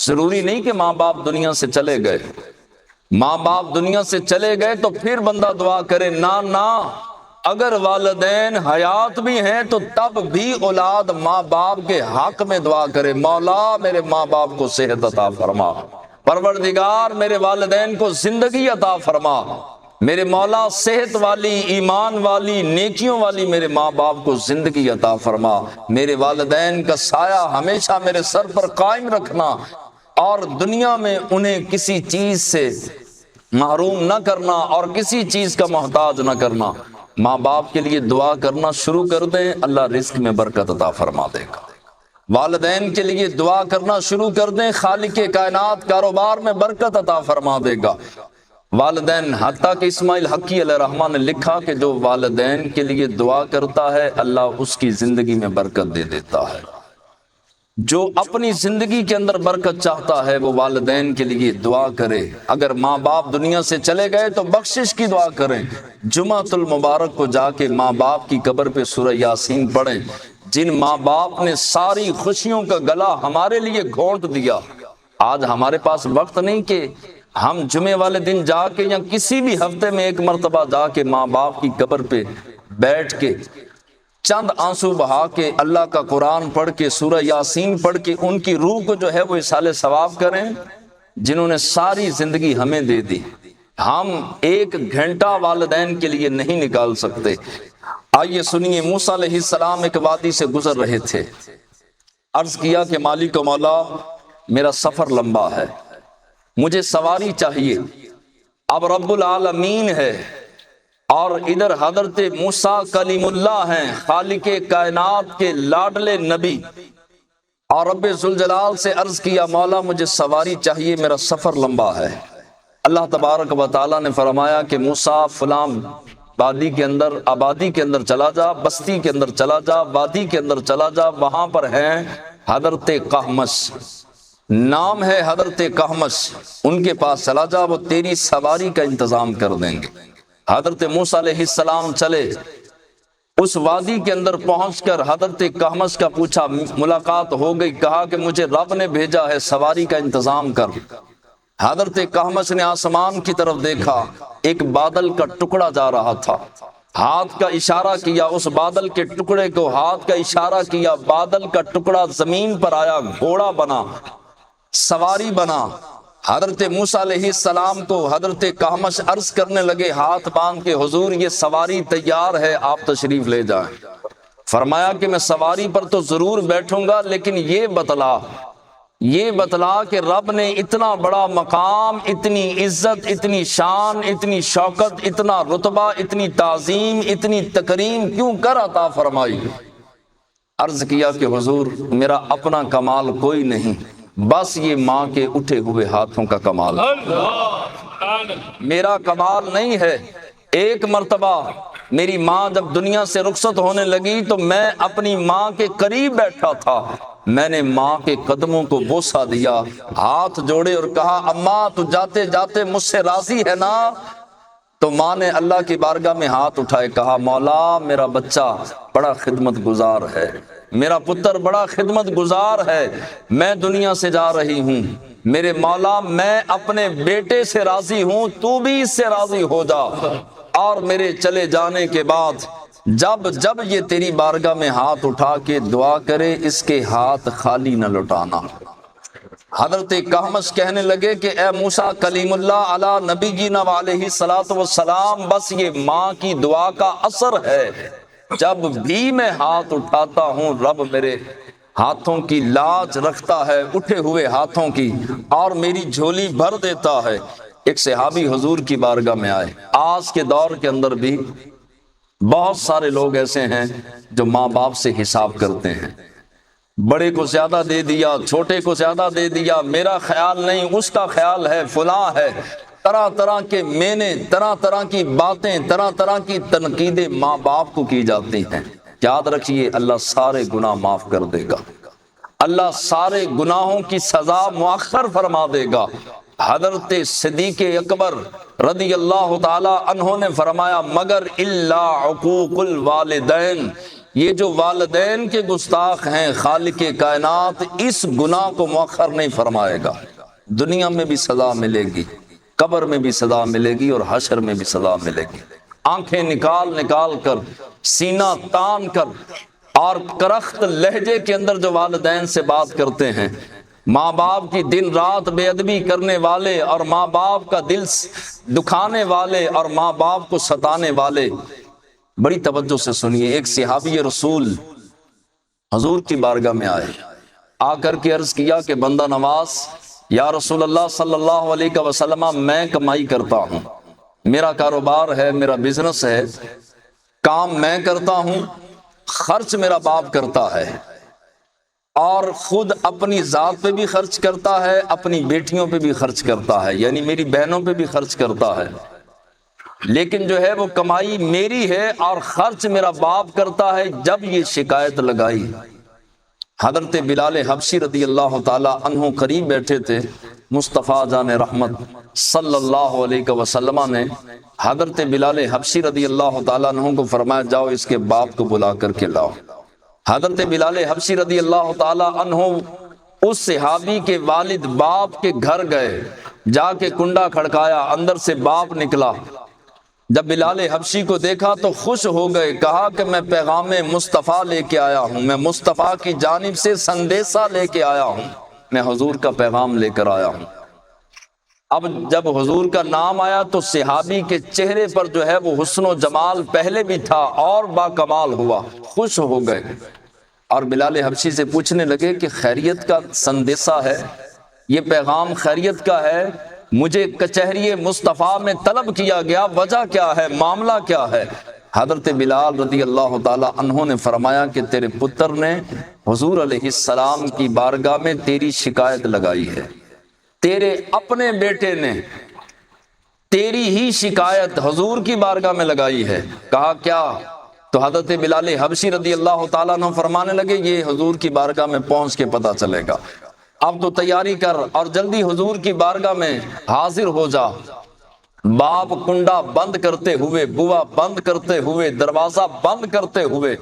ضروری نہیں کہ ماں باپ دنیا سے چلے گئے، ماں باپ دنیا سے چلے گئے تو پھر بندہ دعا کرے، نہ، اگر والدین حیات بھی ہیں تو تب بھی اولاد ماں باپ کے حق میں دعا کرے، مولا میرے ماں باپ کو صحت عطا فرما، پروردگار میرے والدین کو زندگی عطا فرما، میرے مولا صحت والی، ایمان والی، نیکیوں والی میرے ماں باپ کو زندگی عطا فرما، میرے والدین کا سایہ ہمیشہ میرے سر پر قائم رکھنا، اور دنیا میں انہیں کسی چیز سے محروم نہ کرنا اور کسی چیز کا محتاج نہ کرنا۔ ماں باپ کے لیے دعا کرنا شروع کر دیں، اللہ رزق میں برکت عطا فرما دے گا۔ والدین کے لیے دعا کرنا شروع کر دیں، خالق کائنات کاروبار میں برکت عطا فرما دے گا۔ والدین، حتیٰ کہ اسماعیل حقی علیہ الرحمٰن نے لکھا کہ جو والدین کے لیے دعا کرتا ہے اللہ اس کی زندگی میں برکت دے دیتا ہے۔ جو اپنی زندگی کے اندر برکت چاہتا ہے وہ والدین کے لیے دعا کرے۔ اگر ماں باپ دنیا سے چلے گئے تو بخشش کی دعا کریں، جمعۃ المبارک کو جا کے ماں باپ کی قبر پہ سورہ یاسین پڑھیں۔ جن ماں باپ نے ساری خوشیوں کا گلا ہمارے لیے گھونٹ دیا، آج ہمارے پاس وقت نہیں کہ ہم جمعے والے دن جا کے یا کسی بھی ہفتے میں ایک مرتبہ جا کے ماں باپ کی قبر پہ بیٹھ کے چند آنسو بہا کے اللہ کا قرآن پڑھ کے سورہ یاسین پڑھ کے ان کی روح کو جو ہے وہ اصالہ ثواب کریں، جنہوں نے ساری زندگی ہمیں دے دی۔ ہم ایک گھنٹہ والدین کے لیے نہیں نکال سکتے۔ آئیے سنیے، موسیٰ علیہ السلام ایک وادی سے گزر رہے تھے، عرض کیا کہ مالک و مولا میرا سفر لمبا ہے، مجھے سواری چاہیے۔ اب رب العالمین ہے اور ادھر حضرت موسیٰ کلیم اللہ ہیں، خالق کائنات کے لاڈلے نبی، اور رب ذوالجلال سے عرض کیا مولا مجھے سواری چاہیے، میرا سفر لمبا ہے۔ اللہ تبارک و تعالیٰ نے فرمایا کہ موسیٰ فلاں وادی کے اندر، آبادی کے اندر چلا جا، بستی کے اندر چلا جا، وادی کے اندر چلا جا، وہاں پر ہیں حضرت قحمس، نام ہے حضرت قحمس، ان کے پاس چلا جا، وہ تیری سواری کا انتظام کر دیں گے۔ حضرت موسیٰ علیہ السلام چلے، اس وادی کے اندر پہنچ کر حضرت قحمس کا پوچھا، ملاقات ہو گئی، کہا کہ مجھے رب نے بھیجا ہے، سواری کا انتظام کر۔ حضرت قحمس نے آسمان کی طرف دیکھا، ایک بادل کا ٹکڑا جا رہا تھا، ہاتھ کا اشارہ کیا، اس بادل کے ٹکڑے کو ہاتھ کا اشارہ کیا، بادل کا ٹکڑا زمین پر آیا، گھوڑا بنا، سواری بنا۔ حضرت موسیٰ علیہ السلام کو حضرت قحمس عرض کرنے لگے ہاتھ باندھ کے، حضور یہ سواری تیار ہے، آپ تشریف لے جائیں۔ فرمایا کہ میں سواری پر تو ضرور بیٹھوں گا، لیکن یہ بتلا کہ رب نے اتنا بڑا مقام، اتنی عزت، اتنی شان، اتنی شوکت، اتنا رتبہ، اتنی تعظیم، اتنی تکریم کیوں کر عطا فرمائی؟ عرض کیا کہ حضور میرا اپنا کمال کوئی نہیں، بس یہ ماں کے اٹھے ہوئے ہاتھوں کا کمال ہے، میرا کمال نہیں ہے۔ ایک مرتبہ میری ماں جب دنیا سے رخصت ہونے لگی تو میں اپنی ماں کے قریب بیٹھا تھا، میں نے ماں کے قدموں کو بوسہ دیا، ہاتھ جوڑے اور کہا اماں تو جاتے جاتے مجھ سے راضی ہے نا؟ تو ماں نے اللہ کی بارگاہ میں ہاتھ اٹھائے، کہا مولا میرا بچہ بڑا خدمت گزار ہے، میرا پتر بڑا خدمت گزار ہے، میں دنیا سے جا رہی ہوں، میرے مولا میں اپنے بیٹے سے راضی ہوں، تو بھی اس سے راضی ہو جا، اور میرے چلے جانے کے بعد جب یہ تیری بارگاہ میں ہاتھ اٹھا کے دعا کرے اس کے ہاتھ خالی نہ لوٹانا۔ حضرت قحمس کہنے لگے کہ اے موسیٰ کلیم اللہ علی نبی جینا علیہ الصلوۃ والسلام، بس یہ ماں کی دعا کا اثر ہے، جب بھی میں ہاتھ اٹھاتا ہوں رب میرے ہاتھوں کی لاج رکھتا ہے، اٹھے ہوئے ہاتھوں کی، اور میری جھولی بھر دیتا ہے۔ ایک صحابی حضور کی بارگاہ میں آئے، آج کے دور کے اندر بھی بہت سارے لوگ ایسے ہیں جو ماں باپ سے حساب کرتے ہیں، بڑے کو زیادہ دے دیا، چھوٹے کو زیادہ دے دیا، میرا خیال نہیں اس کا خیال ہے، فلاں ہے، طرح طرح کے مینے، طرح طرح کی باتیں، طرح طرح کی تنقیدیں ماں باپ کو کی جاتی ہیں۔ یاد رکھیے اللہ سارے گناہ معاف کر دے گا، اللہ سارے گناہوں کی سزا مؤخر فرما دے گا۔ حضرت صدیق اکبر رضی اللہ تعالی عنہ نے فرمایا مگر الا عقوق الوالدین، یہ جو والدین کے گستاخ ہیں خالق کائنات اس گناہ کو مؤخر نہیں فرمائے گا۔ دنیا میں بھی سزا ملے گی، قبر میں بھی سزا ملے گی اور حشر میں بھی سزا ملے گی۔ آنکھیں نکال نکال کر، سینہ تان کر اور کرخت لہجے کے اندر جو والدین سے بات کرتے ہیں، ماں باپ کی دن رات بے ادبی کرنے والے اور ماں باپ کا دل دکھانے والے اور ماں باپ کو ستانے والے، بڑی توجہ سے سنیے۔ ایک صحابی رسول حضور کی بارگاہ میں آئے، آ کر کے عرض کیا کہ بندہ نواز، یا رسول اللہ صلی اللہ علیہ وسلم، میں کمائی کرتا ہوں، میرا کاروبار ہے، میرا بزنس ہے، کام میں کرتا ہوں، خرچ میرا باپ کرتا ہے اور خود اپنی ذات پہ بھی خرچ کرتا ہے، اپنی بیٹیوں پہ بھی خرچ کرتا ہے، یعنی میری بہنوں پہ بھی خرچ کرتا ہے، لیکن جو ہے وہ کمائی میری ہے اور خرچ میرا باپ کرتا ہے۔ جب یہ شکایت لگائی، حضرت بلال حبشی رضی اللہ تعالی عنہ قریب بیٹھے تھے، مصطفیٰ جان رحمت صلی اللہ علیہ وسلم نے حضرت بلال حبشی رضی اللہ تعالیٰ عنہ کو فرمایا جاؤ اس کے باپ کو بلا کر کے لاؤ۔ حضرت بلال حبشی رضی اللہ تعالیٰ عنہ اس صحابی کے والد باپ کے گھر گئے، جا کے کنڈا کھڑکایا، اندر سے باپ نکلا۔ جب بلال حبشی کو دیکھا تو خوش ہو گئے، کہا کہ میں پیغام مصطفیٰ لے کے آیا ہوں، میں مصطفیٰ کی جانب سے سندیسہ لے کے آیا ہوں، میں حضور کا پیغام لے کر آیا ہوں۔ اب جب حضور کا نام آیا تو صحابی کے چہرے پر جو ہے وہ حسن و جمال پہلے بھی تھا اور با کمال ہوا، خوش ہو گئے اور بلال حبشی سے پوچھنے لگے کہ خیریت کا سندیسہ ہے، یہ پیغام خیریت کا ہے، مجھے کچہری مصطفیٰ میں طلب کیا گیا، وجہ کیا ہے، معاملہ کیا ہے؟ حضرت بلال رضی اللہ تعالی عنہ نے فرمایا کہ تیرے پتر نے حضور علیہ السلام کی بارگاہ میں تیری شکایت لگائی ہے، تیرے اپنے بیٹے نے تیری ہی شکایت حضور کی بارگاہ میں لگائی ہے۔ کہا کیا؟ تو حضرت بلال حبشی رضی اللہ تعالیٰ عنہ فرمانے لگے یہ حضور کی بارگاہ میں پہنچ کے پتہ چلے گا، اب تو تیاری کر اور جلدی حضور کی بارگاہ میں حاضر ہو جا۔ باپ کنڈا بند کرتے ہوئے، بوا بند کرتے ہوئے، دروازہ بند کرتے ہوئے،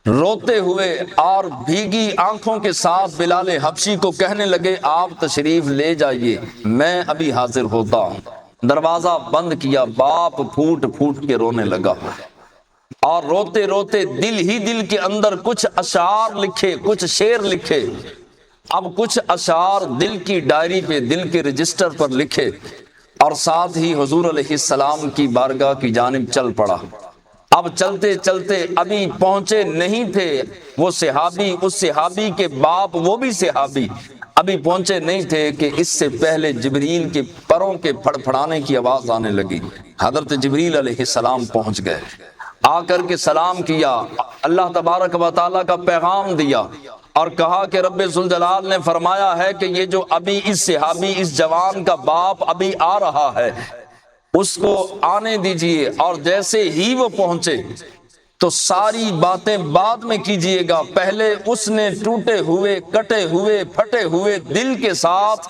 روتے ہوئے اور بھیگی آنکھوں کے ساتھ بلال حبشی کو کہنے لگے آپ تشریف لے جائیے، میں ابھی حاضر ہوتا ہوں۔ دروازہ بند کیا، باپ پھوٹ پھوٹ کے رونے لگا اور روتے روتے دل ہی دل کے اندر کچھ اشعار لکھے، کچھ شعر لکھے۔ اب کچھ اشعار دل کی ڈائری پہ، دل کے رجسٹر پر لکھے اور ساتھ ہی حضور علیہ السلام کی بارگاہ کی جانب چل پڑا۔ اب چلتے چلتے ابھی پہنچے نہیں تھے وہ صحابی، اس صحابی کے باپ وہ بھی صحابی، ابھی پہنچے نہیں تھے کہ اس سے پہلے جبریل کے پروں کے پھڑ پھڑانے کی آواز آنے لگی۔ حضرت جبریل علیہ السلام پہنچ گئے، آ کر کے سلام کیا، اللہ تبارک و تعالیٰ کا پیغام دیا اور کہا کہ رب ذوالجلال نے فرمایا ہے کہ یہ جو ابھی اس صحابی، اس جوان کا باپ ابھی آ رہا ہے، اس کو آنے دیجئے، اور جیسے ہی وہ پہنچے تو ساری باتیں بعد میں کیجئے گا، پہلے اس نے ٹوٹے ہوئے، کٹے ہوئے، پھٹے ہوئے دل کے ساتھ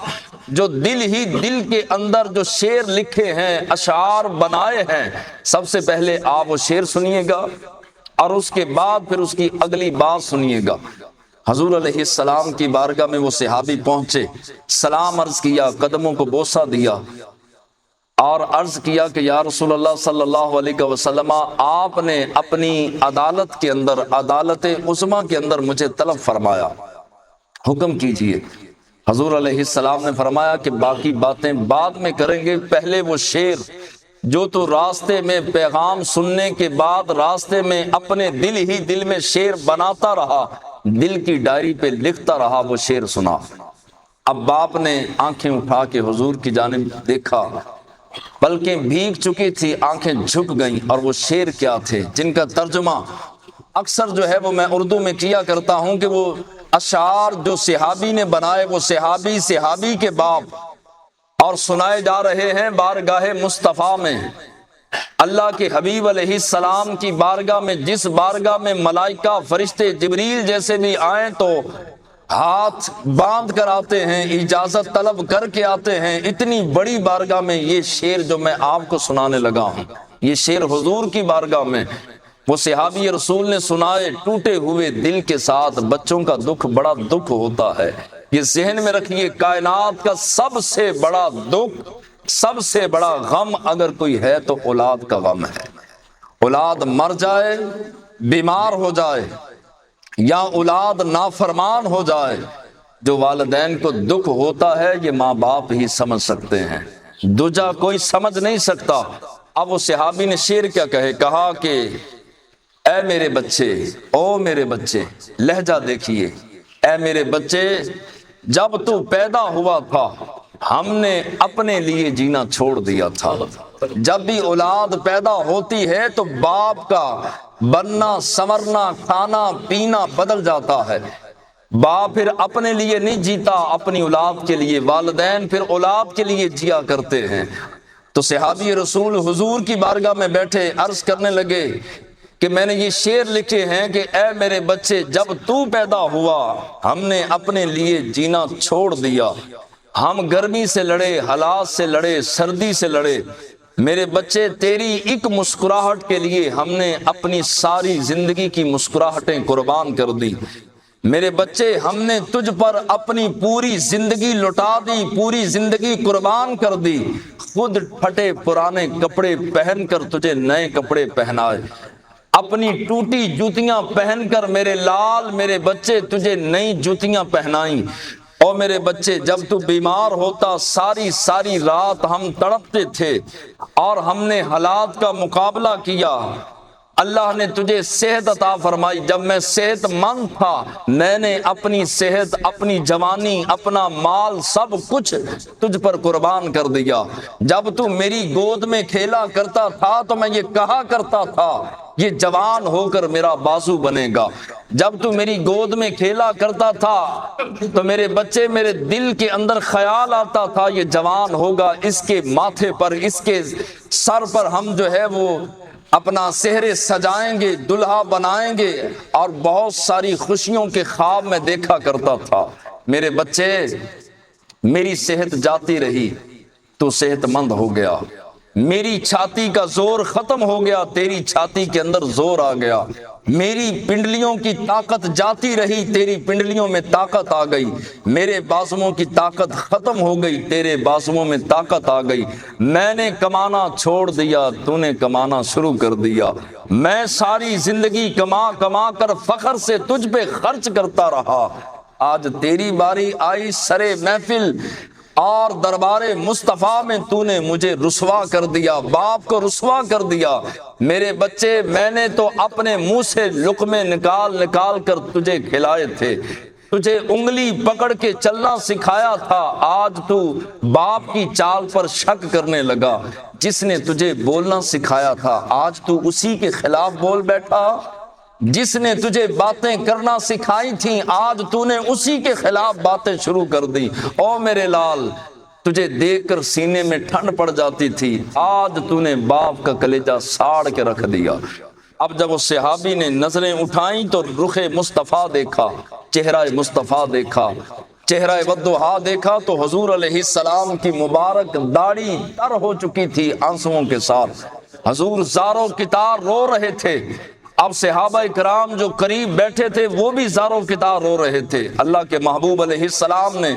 جو دل ہی دل کے اندر جو شعر لکھے ہیں، اشعار بنائے ہیں، سب سے پہلے آپ وہ شعر سنیے گا اور اس کے بعد پھر اس کی اگلی بات سنیے گا۔ حضور علیہ السلام کی بارگاہ میں وہ صحابی پہنچے، سلام عرض کیا، قدموں کو بوسہ دیا اور عرض کیا کہ یا رسول اللہ صلی اللہ علیہ وسلم، آپ نے اپنی عدالت کے اندر، عدالت عظمیٰ کے اندر مجھے طلب فرمایا، حکم کیجئے۔ حضور علیہ السلام نے فرمایا کہ باقی باتیں بعد میں کریں گے، پہلے وہ شعر جو تو راستے میں پیغام سننے کے بعد راستے میں اپنے دل ہی دل میں شعر بناتا رہا، دل کی ڈائری پہ لکھتا رہا، وہ شعر سنا۔ اب باپ نے آنکھیں اٹھا کے حضور کی جانب دیکھا، پلکیں بھیگ چکی تھی، آنکھیں جھک گئیں، اور وہ شعر کیا تھے جن کا ترجمہ اکثر جو ہے وہ میں اردو میں کیا کرتا ہوں کہ وہ اشعار جو صحابی نے بنائے، وہ صحابی کے باپ، اور سنائے جا رہے ہیں بارگاہ مصطفیٰ میں، اللہ کے حبیب علیہ السلام کی بارگاہ میں، جس بارگاہ میں ملائکہ، فرشتے، جبریل جیسے بھی آئیں تو ہاتھ باندھ کر آتے ہیں، اجازت طلب کر کے آتے ہیں، اتنی بڑی بارگاہ میں یہ شعر جو میں آپ کو سنانے لگا ہوں، یہ شعر حضور کی بارگاہ میں وہ صحابی رسول نے سنائے، ٹوٹے ہوئے دل کے ساتھ بچوں کا دکھ بڑا دکھ ہوتا ہے۔ یہ ذہن میں رکھیے، کائنات کا سب سے بڑا دکھ، سب سے بڑا غم اگر کوئی ہے تو اولاد کا غم ہے۔ اولاد مر جائے، بیمار ہو جائے، یا اولاد نافرمان ہو جائے، جو والدین کو دکھ ہوتا ہے یہ ماں باپ ہی سمجھ سکتے ہیں، دوجا کوئی سمجھ نہیں سکتا۔ اب وہ صحابی نے شعر کیا کہا کہ اے میرے بچے، او میرے بچے، لہجہ دیکھیے، اے میرے بچے، جب تو پیدا ہوا تھا ہم نے اپنے لیے جینا چھوڑ دیا تھا۔ جب بھی اولاد پیدا ہوتی ہے تو باپ کا بننا سنورنا کھانا پینا بدل جاتا ہے، باپ پھر اپنے لیے نہیں جیتا، اپنی اولاد کے لیے، والدین پھر اولاد کے لیے جیا کرتے ہیں۔ تو صحابی رسول حضور کی بارگاہ میں بیٹھے عرض کرنے لگے کہ میں نے یہ شعر لکھے ہیں کہ اے میرے بچے، جب تو پیدا ہوا ہم نے اپنے لیے جینا چھوڑ دیا، ہم گرمی سے لڑے، حالات سے لڑے، سردی سے لڑے، میرے بچے تیری ایک مسکراہٹ کے لیے ہم نے اپنی ساری زندگی کی مسکراہٹیں قربان کر دی، میرے بچے ہم نے تجھ پر اپنی پوری زندگی لٹا دی، پوری زندگی قربان کر دی، خود پھٹے پرانے کپڑے پہن کر تجھے نئے کپڑے پہنائے، اپنی ٹوٹی جوتیاں پہن کر میرے لال میرے بچے تجھے نئی جوتیاں پہنائیں۔ اور میرے بچے جب تو بیمار ہوتا ساری ساری رات ہم تڑپتے تھے اور ہم نے حالات کا مقابلہ کیا، اللہ نے تجھے صحت عطا فرمائی، جب میں صحت مند تھا میں نے اپنی صحت، اپنی جوانی، اپنا مال سب کچھ تجھ پر قربان کر دیا، جب تو میری گود میں کھیلا کرتا تھا تو میں یہ کہا کرتا تھا یہ جوان ہو کر میرا بازو بنے گا، جب تو میری گود میں کھیلا کرتا تھا تو میرے بچے میرے دل کے اندر خیال آتا تھا یہ جوان ہوگا، اس کے ماتھے پر، اس کے سر پر ہم جو ہے وہ اپنا سہرے سجائیں گے، دلہا بنائیں گے، اور بہت ساری خوشیوں کے خواب میں دیکھا کرتا تھا۔ میرے بچے میری صحت جاتی رہی تو صحت مند ہو گیا، میری چھاتی کا زور ختم ہو گیا، تیری چھاتی کے اندر زور آ گیا، میری پنڈلیوں کی طاقت جاتی رہی، تیری پنڈلیوں میں طاقت آ گئی، میرے بازوؤں کی طاقت ختم ہو گئی، تیرے بازوؤں میں طاقت آ گئی، میں نے کمانا چھوڑ دیا، تو نے کمانا شروع کر دیا، میں ساری زندگی کما کما کر فخر سے تجھ پہ خرچ کرتا رہا، آج تیری باری آئی سرے محفل اور دربار مصطفیٰ میں تو نے مجھے رسوا کر دیا، باپ کو رسوا کر دیا۔ میرے بچے میں نے تو اپنے منہ سے لقمے نکال نکال کر تجھے کھلائے تھے، تجھے انگلی پکڑ کے چلنا سکھایا تھا، آج تو باپ کی چال پر شک کرنے لگا، جس نے تجھے بولنا سکھایا تھا آج تو اسی کے خلاف بول بیٹھا، جس نے تجھے باتیں کرنا سکھائی تھیں آج تو نے اسی کے خلاف باتیں شروع کر دی۔ او میرے لال، تجھے دیکھ کر سینے میں ٹھنڈ پڑ جاتی تھی، آج تو نے باپ کا کلیجہ ساڑ کے رکھ دیا۔ اب جب اس صحابی نے نظریں اٹھائیں تو رخ مصطفیٰ دیکھا، چہرہ مصطفیٰ دیکھا، چہرہ والضحیٰ دیکھا تو حضور علیہ السلام کی مبارک داڑھی تر ہو چکی تھی آنسوؤں کے ساتھ، حضور زاروں کتار رو رہے تھے۔ اب صحابہ کرام جو قریب بیٹھے تھے وہ بھی زاروں کتار رو رہے تھے۔ اللہ کے محبوب علیہ السلام نے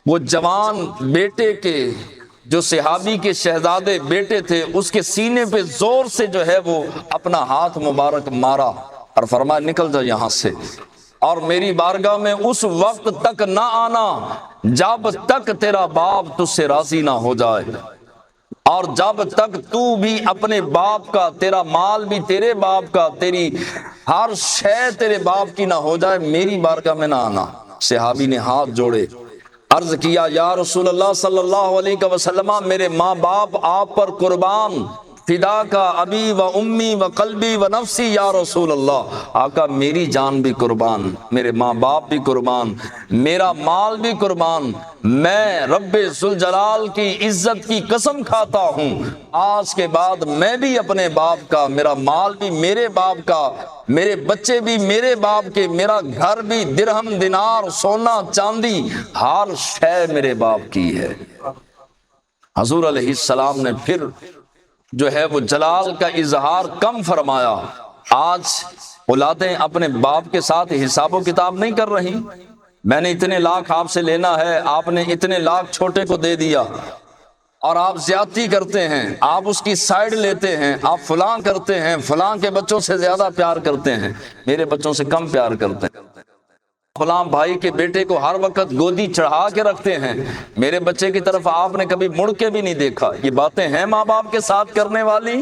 وہ جوان بیٹے کے، جو صحابی کے شہزادے بیٹے تھے، اس کے سینے پہ زور سے جو ہے وہ اپنا ہاتھ مبارک مارا اور فرمایا نکل جا یہاں سے، اور میری بارگاہ میں اس وقت تک نہ آنا جب تک تیرا باپ تجھ سے راضی نہ ہو جائے، اور جب تک تو بھی اپنے باپ کا، تیرا مال بھی تیرے باپ کا، تیری ہر شے تیرے باپ کی نہ ہو جائے، میری بارگاہ میں نہ آنا۔ صحابی نے ہاتھ جوڑے، عرض کیا یا رسول اللہ صلی اللہ علیہ وسلم، میرے ماں باپ آپ پر قربان، فدا کا ابی و امی و قلبی و نفسی یا رسول اللہ، آقا میری جان بھی قربان، میرے ماں باپ بھی قربان، میرا مال بھی قربان، میں رب ذوالجلال کی عزت کی قسم کھاتا ہوں آج کے بعد میں بھی اپنے باپ کا، میرا مال بھی میرے باپ کا، میرے بچے بھی میرے باپ کے، میرا گھر بھی درہم دینار سونا چاندی ہر شے میرے باپ کی ہے۔ حضور علیہ السلام نے پھر جو ہے وہ جلال کا اظہار کم فرمایا آج اولادیں اپنے باپ کے ساتھ حساب و کتاب نہیں کر رہی، میں نے اتنے لاکھ آپ سے لینا ہے، آپ نے اتنے لاکھ چھوٹے کو دے دیا، اور آپ زیادتی کرتے ہیں، آپ اس کی سائیڈ لیتے ہیں، آپ فلاں کرتے ہیں، فلاں کے بچوں سے زیادہ پیار کرتے ہیں، میرے بچوں سے کم پیار کرتے ہیں، فلاں بھائی کے بیٹے کو ہر وقت گودی چڑھا کے رکھتے ہیں، میرے بچے کی طرف آپ نے کبھی مڑ کے بھی نہیں دیکھا۔ یہ باتیں ہیں ماں باپ کے ساتھ کرنے والی؟